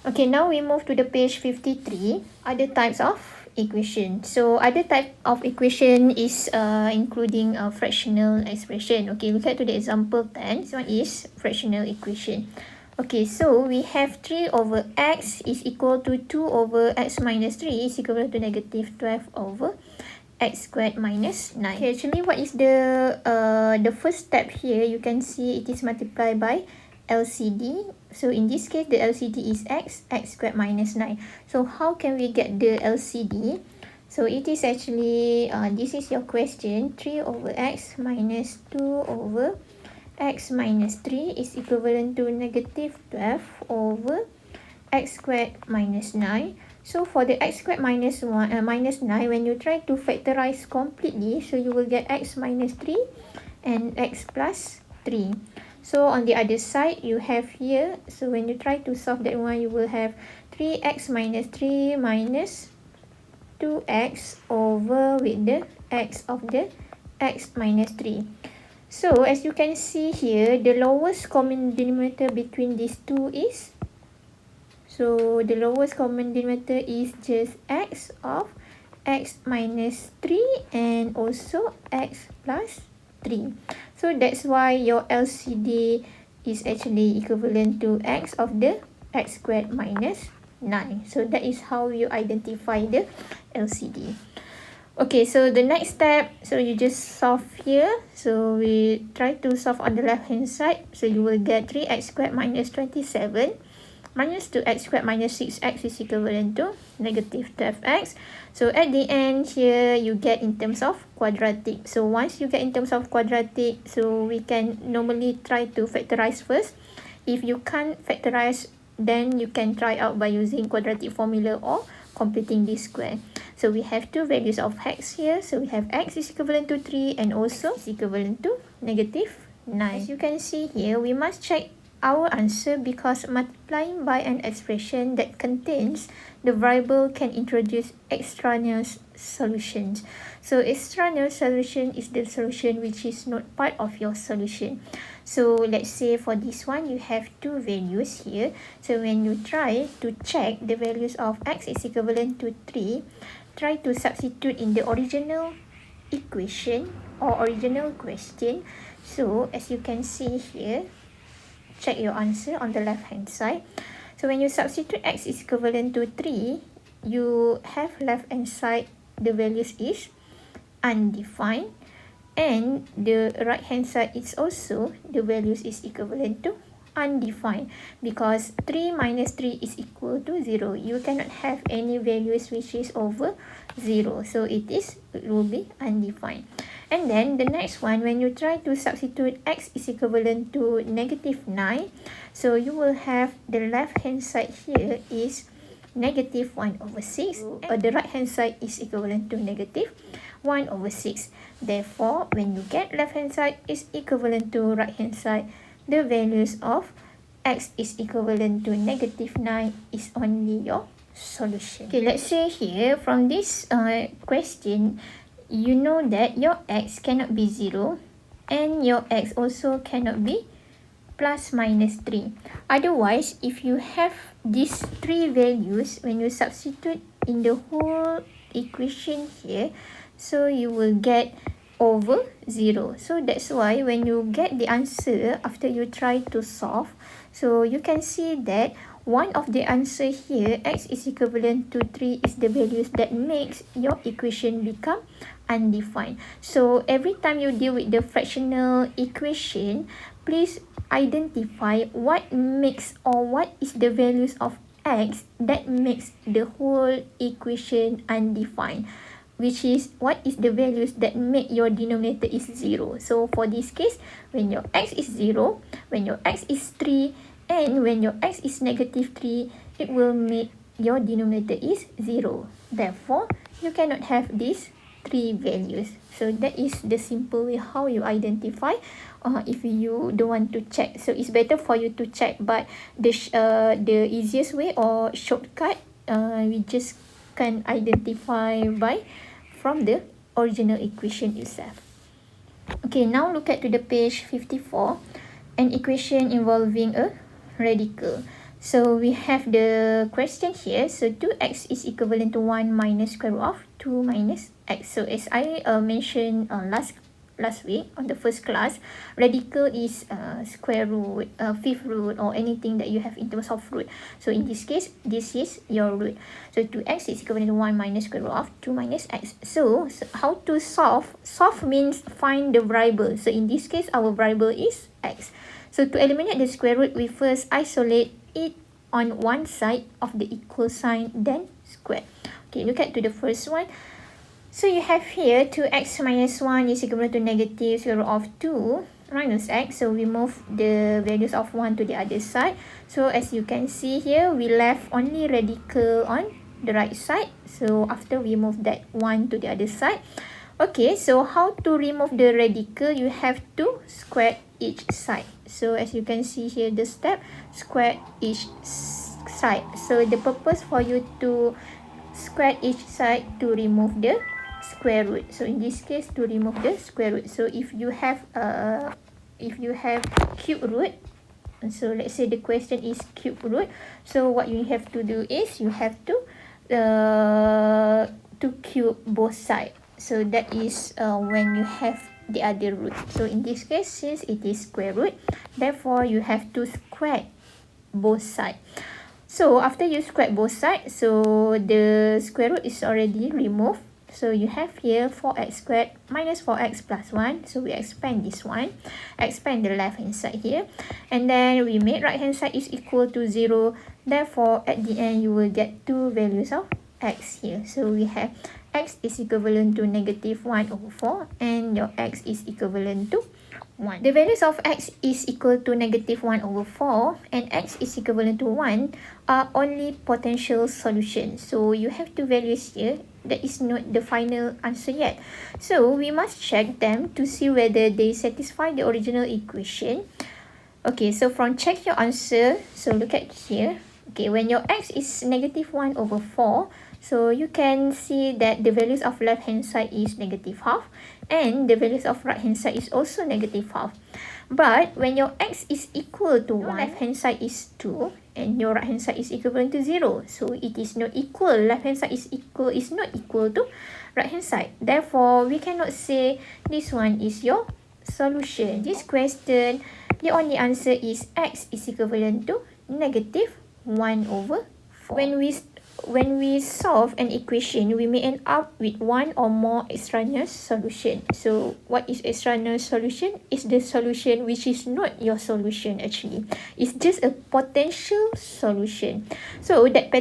Okay, now we move to the page 53, other types of equation. So other type of equation is including a fractional expression. Okay, look at to the example 10. This one is fractional equation. Okay, so we have 3 over x is equal to 2 over x minus 3 is equal to negative 12 over x squared minus 9. Okay, actually, what is the first step here? You can see it is multiplied by LCD. So in this case, the LCD is x squared minus 9. So how can we get the LCD? So it is actually, this is your question, 3 over x minus 2 over x minus 3 is equivalent to negative 12 over x squared minus 9. So for the x squared minus 9, when you try to factorize completely, so you will get x minus 3 and x plus 3. So on the other side, you have here, so when you try to solve that one, you will have 3x minus 3 minus 2x over with the x of the x minus 3. So as you can see here, the lowest common denominator between these two is, so the lowest common denominator is just x of x minus 3 and also x plus 3. So that's why your LCD is actually equivalent to x of the x squared minus 9. So that is how you identify the LCD. Okay, so the next step, so you just solve here. So we try to solve on the left hand side. So you will get 3x squared minus 27 minus 2x squared minus 6x is equivalent to negative 12x. So at the end here, you get in terms of quadratic. So once you get in terms of quadratic, so we can normally try to factorize first. If you can't factorize, then you can try out by using quadratic formula or completing this square. So we have two values of x here. So we have x is equivalent to 3 and also is equivalent to negative 9. As you can see here, we must check our answer because multiplying by an expression that contains the variable can introduce extraneous solutions. So extraneous solution is the solution which is not part of your solution. So let's say for this one, you have two values here. So when you try to check the values of x is equivalent to 3, try to substitute in the original equation or original question. So as you can see here, check your answer on the left hand side. So when you substitute x is equivalent to 3, you have left hand side the values is undefined, and the right hand side is also the values is equivalent to undefined, because 3 minus 3 is equal to 0. You cannot have any values which is over 0, so it will be undefined. And then the next one, when you try to substitute x is equivalent to negative 9, so you will have the left hand side here is negative 1 over 6, but the right hand side is equivalent to negative 1 over 6. Therefore, when you get left hand side is equivalent to right hand side, the values of x is equivalent to negative 9 is only your solution. Okay, let's say here from this question, you know that your x cannot be 0 and your x also cannot be plus minus 3. Otherwise, if you have these three values, when you substitute in the whole equation here, so you will get over 0. So that's why when you get the answer after you try to solve, so you can see that one of the answer here, x is equivalent to 3, is the values that makes your equation become undefined. So every time you deal with the fractional equation, please identify what makes or what is the values of x that makes the whole equation undefined, which is what is the values that make your denominator is 0. So for this case, when your x is 0, when your x is 3, and when your x is negative 3, it will make your denominator is 0. Therefore, you cannot have these three values. So that is the simple way how you identify if you don't want to check. So it's better for you to check, but the easiest way or shortcut, we just can identify by from the original equation itself. Okay, now look at to the page 54, an equation involving a radical. So we have the question here. So 2x is equivalent to 1 minus square root of 2 minus x. So as I mentioned last week on the first class, radical is square root, fifth root, or anything that you have in terms of root. So in this case, this is your root. So 2x is equivalent to 1 minus square root of 2 minus x. So how to solve? Solve means find the variable. So in this case, our variable is x. So to eliminate the square root, we first isolate it on one side of the equal sign, then square. Okay, look at to the first one. So you have here 2x minus 1 is equivalent to negative square root of 2 minus x. So we move the values of 1 to the other side. So as you can see here, we left only radical on the right side. So after we move that 1 to the other side. Okay, so how to remove the radical? You have to square each side. So as you can see here, the step, square each side. So the purpose for you to square each side to remove the square root. So in this case, to remove the square root. So if you have cube root, so let's say the question is cube root. So what you have to do is you have to cube both sides. So that is when you have the other root. So in this case, since it is square root, therefore you have to square both sides. So after you square both sides, so the square root is already removed. So you have here 4x squared minus 4x plus 1. So we expand this one, expand the left hand side here, and then we make right hand side is equal to 0. Therefore at the end you will get two values of x here. So we have x is equivalent to negative 1 over 4, and your x is equivalent to 1. The values of x is equal to negative 1 over 4 and x is equivalent to 1 are only potential solutions. So you have two values here. That is not the final answer yet. So we must check them to see whether they satisfy the original equation. Okay, so from check your answer, so look at here. Okay, when your x is negative 1 over 4, so you can see that the values of left hand side is negative half and the values of right hand side is also negative half. But when your x is equal to 1, left hand side is 2 and your right hand side is equivalent to 0. So it is not equal. Left hand side is not equal to right hand side. Therefore, we cannot say this one is your solution. This question, the only answer is x is equivalent to negative 1 over 4. When we solve an equation, we may end up with one or more extraneous solution. So what is extraneous solution? It's the solution which is not your solution actually. It's just a potential solution. So that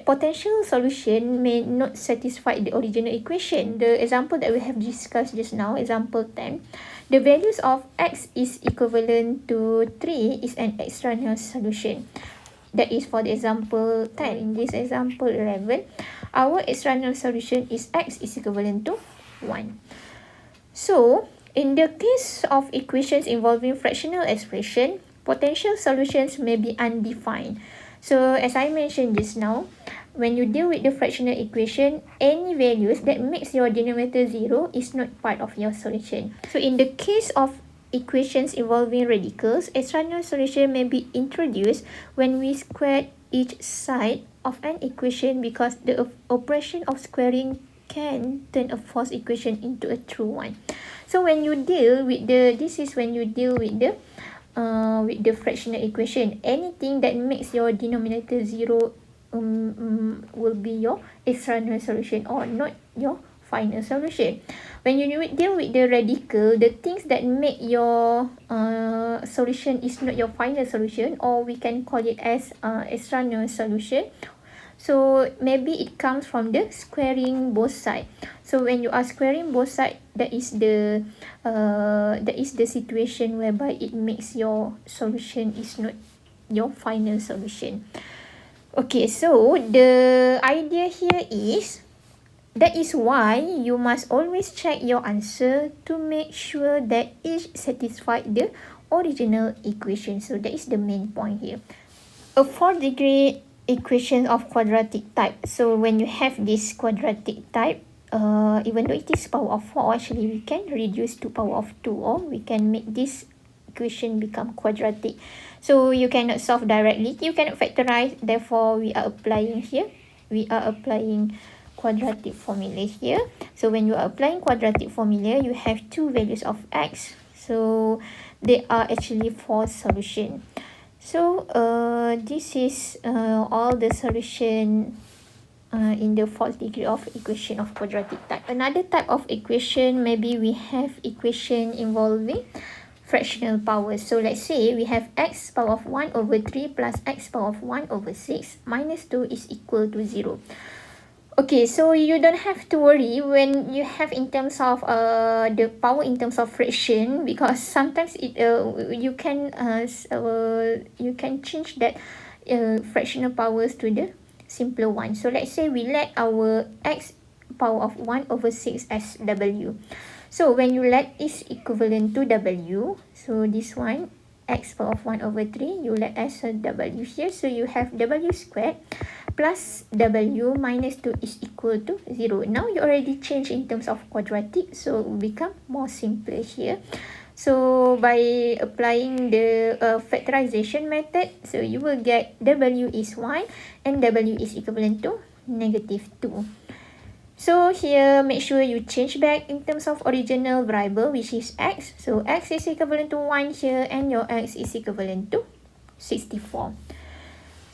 potential solution may not satisfy the original equation. The example that we have discussed just now, example 10, the values of x is equivalent to 3 is an extraneous solution. That is for the example 10. In this example 11, our extraneous solution is x is equivalent to 1. So, in the case of equations involving fractional expression, potential solutions may be undefined. So, as I mentioned just now, when you deal with the fractional equation, any values that makes your denominator 0 is not part of your solution. So, in the case of equations involving radicals, extraneous solution may be introduced when we square each side of an equation because the operation of squaring can turn a false equation into a true one. So when you deal with the fractional equation, anything that makes your denominator 0 will be your extraneous solution or not your final solution. When you deal with the radical, the things that make your solution is not your final solution, or we can call it as extraneous solution. So maybe it comes from the squaring both sides. So when you are squaring both sides, that is the situation whereby it makes your solution is not your final solution. Okay, so the idea here is, that is why you must always check your answer to make sure that each satisfies the original equation. So that is the main point here. A fourth degree equation of quadratic type. So when you have this quadratic type, even though it is power of 4, actually we can reduce to power of 2, or we can make this equation become quadratic. So you cannot solve directly, you cannot factorize, therefore we are applying here, we are applying quadratic formula here. So when you are applying quadratic formula, you have two values of x, so there are actually 4 solutions. So this is all the solution in the fourth degree of equation of quadratic type. Another type of equation, maybe we have equation involving fractional powers. So let's say we have x power of 1 over 3 plus x power of 1 over 6 minus 2 is equal to 0. Okay, so you don't have to worry when you have in terms of the power in terms of fraction, because sometimes it you can change that fractional powers to the simpler one. So let's say we let our x power of 1 over 6 as w. So when you let is equivalent to w, so this one x power of 1 over 3 you let as a w here, so you have w squared plus w minus 2 is equal to 0. Now you already change in terms of quadratic, so it will become more simpler here. So by applying the factorization method, so you will get w is 1 and w is equivalent to -2. So here make sure you change back in terms of original variable, which is x. So x is equivalent to 1 here and your x is equivalent to 64.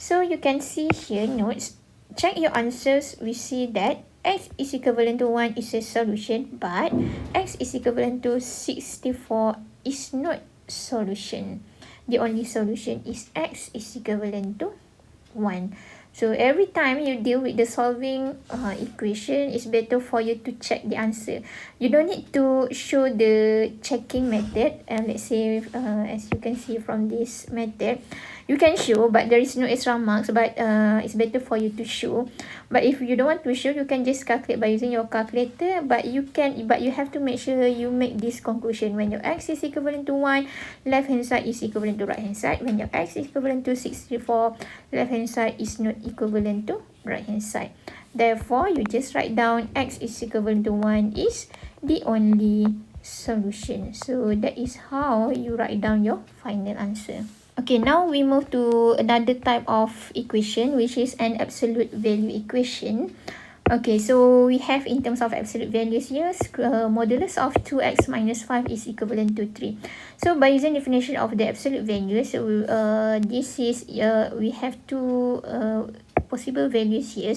So you can see here notes, check your answers. We see that x is equivalent to 1 is a solution, but x is equivalent to 64 is not solution. The only solution is x is equivalent to 1. So every time you deal with the solving equation, it's better for you to check the answer. You don't need to show the checking method. Let's say as you can see from this method, you can show, but there is no extra marks, but it's better for you to show. But if you don't want to show, you can just calculate by using your calculator, but you have to make sure you make this conclusion. When your x is equivalent to 1, left hand side is equivalent to right hand side. When your x is equivalent to 64, left hand side is not equivalent to right hand side. Therefore, you just write down x is equivalent to 1 is the only solution. So that is how you write down your final answer. Okay, now we move to another type of equation, which is an absolute value equation. Okay, so we have in terms of absolute values here, modulus of 2x minus 5 is equivalent to 3. So by using definition of the absolute values, this is we have two possible values here.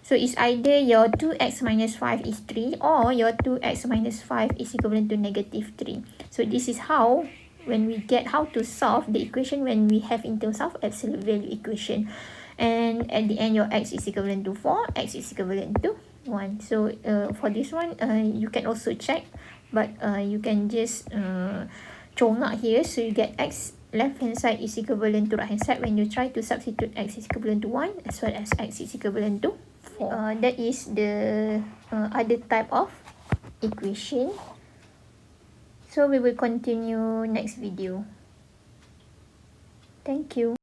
So it's either your 2x minus 5 is 3 or your 2x minus 5 is equivalent to -3. So this is how when we get how to solve the equation when we have in terms of absolute value equation. And at the end, your x is equivalent to 4, x is equivalent to 1. So for this one, you can also check, but you can just congak here. So you get x left hand side is equivalent to right hand side when you try to substitute x is equivalent to 1 as well as x is equivalent to 4. That is the other type of equation. So we will continue next video. Thank you.